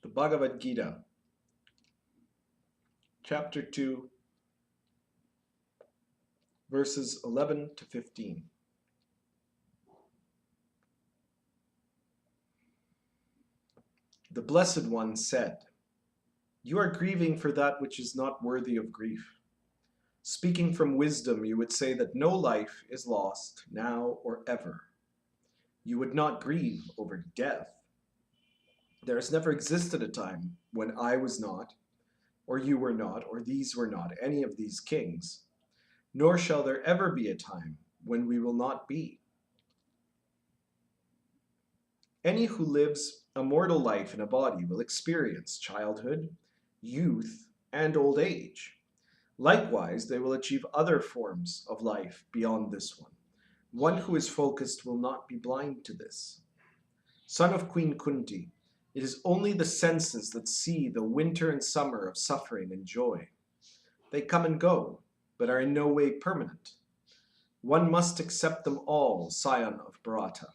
The Bhagavad Gita, chapter 2, verses 11 to 15. The Blessed One said, "You are grieving for that which is not worthy of grief. Speaking from wisdom, you would say that no life is lost now or ever. You would not grieve over death. There has never existed a time when I was not, or you were not, or these were not, any of these kings, nor shall there ever be a time when we will not be. Any who lives a mortal life in a body will experience childhood, youth, and old age. Likewise, they will achieve other forms of life beyond this one. One who is focused will not be blind to this. Son of Queen Kunti, it is only the senses that see the winter and summer of suffering and joy. They come and go, but are in no way permanent. One must accept them all, scion of Bharata.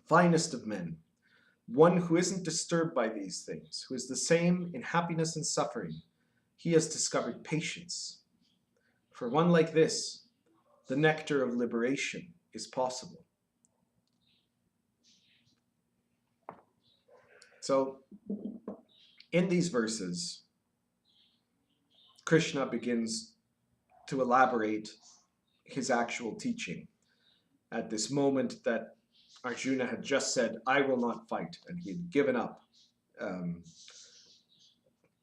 Finest of men, one who isn't disturbed by these things, who is the same in happiness and suffering, he has discovered patience. For one like this, the nectar of liberation is possible." So, in these verses, Krishna begins to elaborate his actual teaching at this moment that Arjuna had just said, "I will not fight," and he had given up,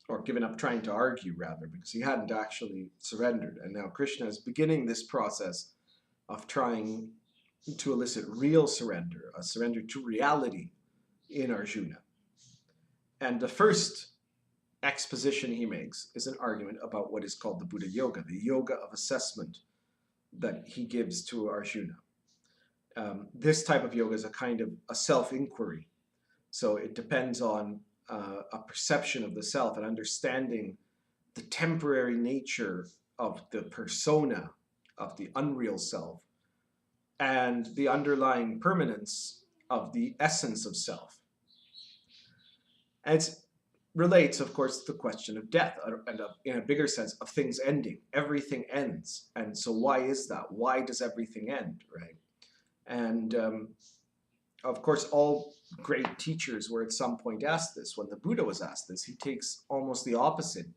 or given up trying to argue, rather, because he hadn't actually surrendered. And now Krishna is beginning this process of trying to elicit real surrender, a surrender to reality in Arjuna. And the first exposition he makes is an argument about what is called the Buddha Yoga, the yoga of assessment that he gives to Arjuna. This type of yoga is a kind of a self-inquiry. So it depends on a perception of the self and understanding the temporary nature of the persona of the unreal self and the underlying permanence of the essence of self. And it relates, of course, to the question of death, and in a bigger sense, of things ending. Everything ends. And so why is that? Why does everything end, right? And of course, all great teachers were at some point asked this. When the Buddha was asked this, he takes almost the opposite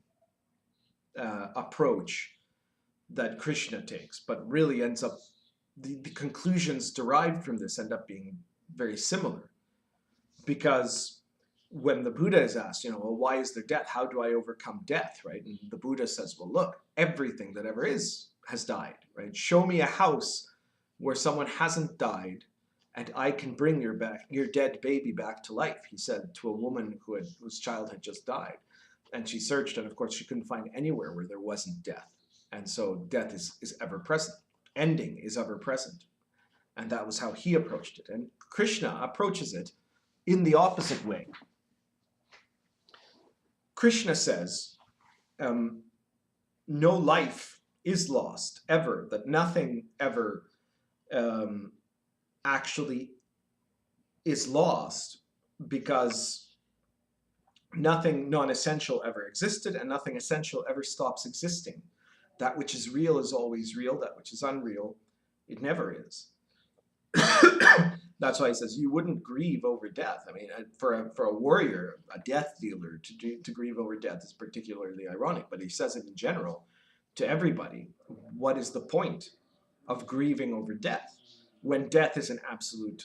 approach that Krishna takes, but really ends up, the conclusions derived from this end up being very similar. Because when the Buddha is asked, well, why is there death? How do I overcome death, right? And the Buddha says, well, look, everything that ever is has died, right? Show me a house where someone hasn't died, and I can bring your dead baby back to life, he said to a woman whose child had just died. And she searched, and of course she couldn't find anywhere where there wasn't death. And so death is ever present. Ending is ever present. And that was how he approached it. And Krishna approaches it in the opposite way. Krishna says, no life is lost, ever, that nothing ever actually is lost, because nothing non-essential ever existed and nothing essential ever stops existing. That which is real is always real. That which is unreal, it never is. That's why he says you wouldn't grieve over death. I mean, for a warrior, a death dealer, to grieve over death is particularly ironic, but he says it in general to everybody. What is the point of grieving over death when death is an absolute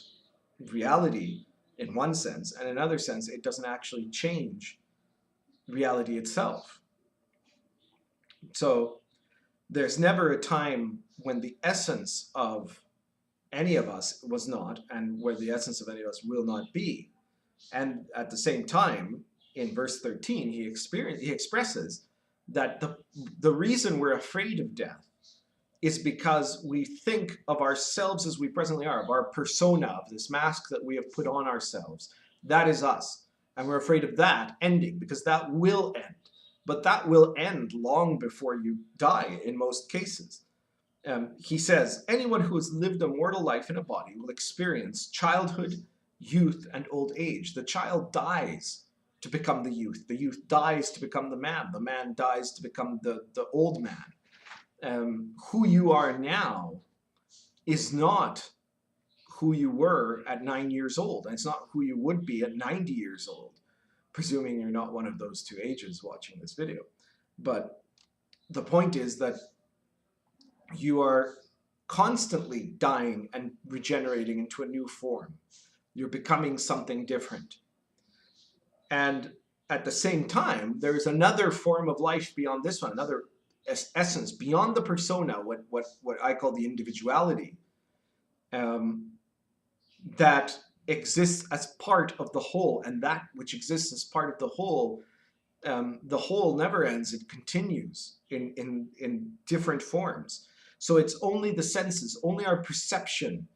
reality in one sense, and in another sense it doesn't actually change reality itself? So there's never a time when the essence of any of us was not, and where the essence of any of us will not be. And at the same time, in verse 13, he expresses that the reason we're afraid of death is because we think of ourselves as we presently are, of our persona, of this mask that we have put on ourselves. That is us. And we're afraid of that ending, because that will end. But that will end long before you die in most cases. He says, anyone who has lived a mortal life in a body will experience childhood, youth, and old age. The child dies to become the youth. The youth dies to become the man dies to become the old man. Who you are now is not who you were at 9 years old. And it's not who you would be at 90 years old, presuming you're not one of those two ages watching this video. But the point is that you are constantly dying and regenerating into a new form. You're becoming something different. And at the same time, there is another form of life beyond this one, another essence beyond the persona, what I call the individuality, that exists as part of the whole. And that which exists as part of the whole never ends. It continues in different forms. So it's only the senses, only our perception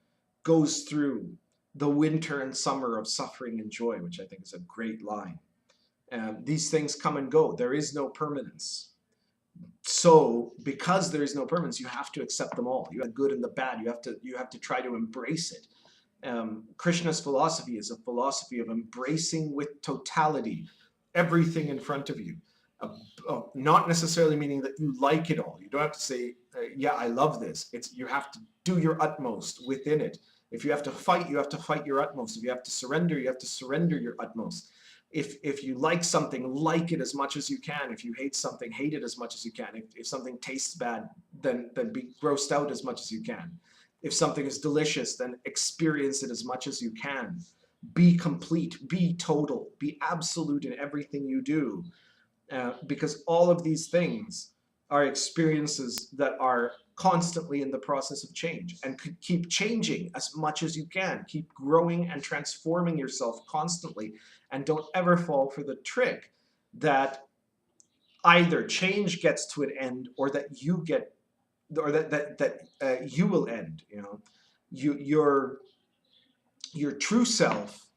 goes through the winter and summer of suffering and joy, which I think is a great line. These things come and go. There is no permanence. So because there is no permanence, you have to accept them all. You have the good and the bad. You have to try to embrace it. Krishna's philosophy is a philosophy of embracing with totality everything in front of you. Not necessarily meaning that you like it all. You don't have to say, yeah, I love this. You have to do your utmost within it. If you have to fight, you have to fight your utmost. If you have to surrender, you have to surrender your utmost. If you like something, like it as much as you can. If you hate something, hate it as much as you can. If something tastes bad, then be grossed out as much as you can. If something is delicious, then experience it as much as you can. Be complete, be total, be absolute in everything you do. Because all of these things are experiences that are constantly in the process of change, and could keep changing as much as you can. Keep growing and transforming yourself constantly, and don't ever fall for the trick that either change gets to an end, or that you get, or that you will end. You know, your true self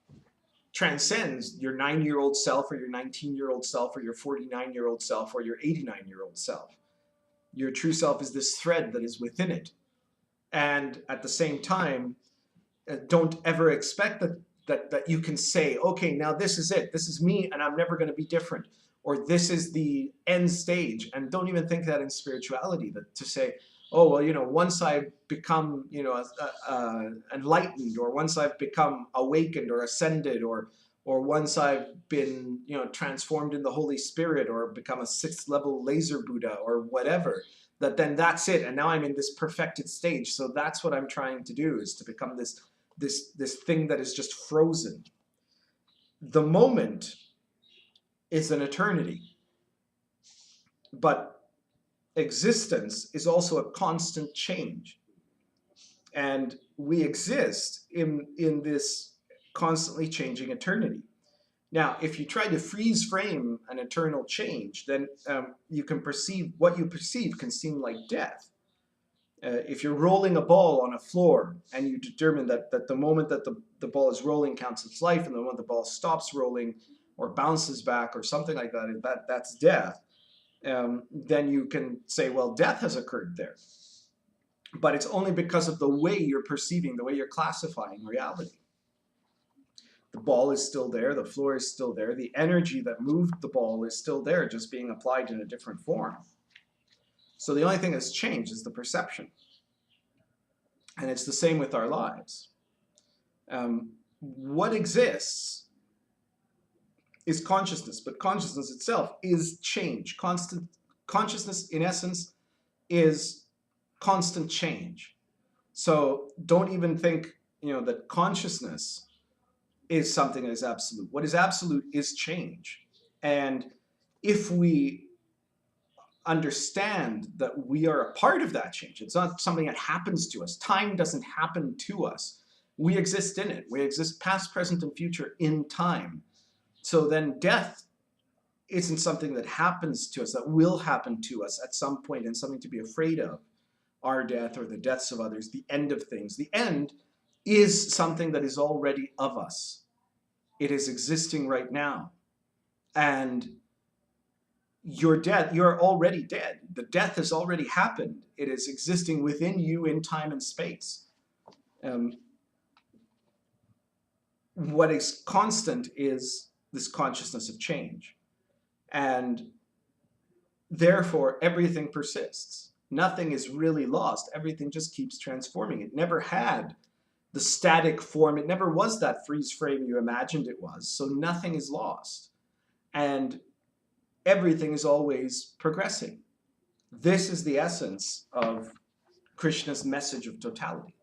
transcends your 9-year-old self, or your 19-year-old self, or your 49-year-old self, or your 89-year-old self. Your true self is this thread that is within it. And at the same time, don't ever expect that you can say, okay, now this is it. This is me, and I'm never going to be different. Or this is the end stage. And don't even think that in spirituality, that to say, oh, well, you know, once I've become, you know, enlightened, or once I've become awakened or ascended, or once I've been, you know, transformed in the Holy Spirit, or become a 6th level laser Buddha, or whatever, that then that's it. And now I'm in this perfected stage. So that's what I'm trying to do, is to become this thing that is just frozen. The moment is an eternity, but existence is also a constant change. And we exist in this constantly changing eternity. Now, if you try to freeze frame an eternal change, then you can perceive, what you perceive can seem like death. If you're rolling a ball on a floor, and you determine that the moment that the ball is rolling counts its life, and the moment the ball stops rolling or bounces back or something like that, that's death, then you can say, well, death has occurred there. But it's only because of the way you're perceiving, the way you're classifying reality. The ball is still there, the floor is still there, the energy that moved the ball is still there, just being applied in a different form. So the only thing that's changed is the perception. And it's the same with our lives. What exists is consciousness, but consciousness itself is change. Consciousness, in essence, is constant change. So don't even think, you know, that consciousness is something that is absolute. What is absolute is change. And if we understand that we are a part of that change, it's not something that happens to us. Time doesn't happen to us. We exist in it. We exist past, present, and future in time. So then death isn't something that happens to us, that will happen to us at some point, and something to be afraid of. Our death, or the deaths of others, the end of things. The end is something that is already of us. It is existing right now. And you're dead. You're already dead. The death has already happened. It is existing within you in time and space. What is constant is this consciousness of change. And therefore, everything persists. Nothing is really lost. Everything just keeps transforming. It never had the static form. It never was that freeze frame you imagined it was. So nothing is lost. And everything is always progressing. This is the essence of Krishna's message of totality.